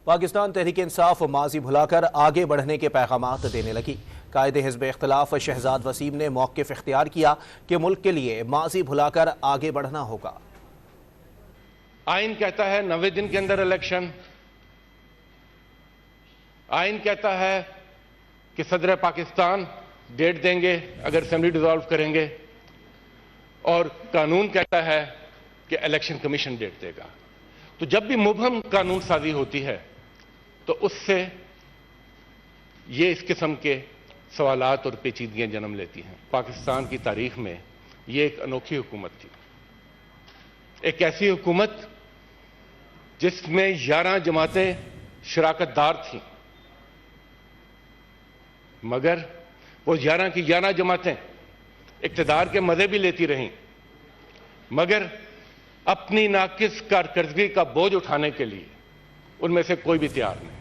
पाकिस्तान तहरीक इंसाफ माजी भुलाकर आगे बढ़ने के पैगामात देने लगी। कायदे हिज़्ब इख्तिलाफ शहजाद वसीम ने मौक़िफ़ इख्तियार किया कि मुल्क के लिए माजी भुलाकर आगे बढ़ना होगा। आइन कहता है 90 दिन के अंदर इलेक्शन। आइन कहता है कि सदर पाकिस्तान डेट देंगे अगर असेंबली डिसॉल्व करेंगे, और कानून कहता है कि इलेक्शन कमीशन डेट देगा। तो जब भी मुबहम कानून साजी होती है तो उससे ये इस किस्म के सवालात और पेचीदगियां जन्म लेती हैं। पाकिस्तान की तारीख में ये एक अनोखी हुकूमत थी, एक ऐसी हुकूमत जिसमें 11 जमातें शराकतदार थीं, मगर वो 11 की 11 जमातें इक़्तिदार के मज़े भी लेती रहीं, मगर अपनी नाकिस कारकर्दगी का बोझ उठाने के लिए उनमें से कोई भी तैयार नहीं।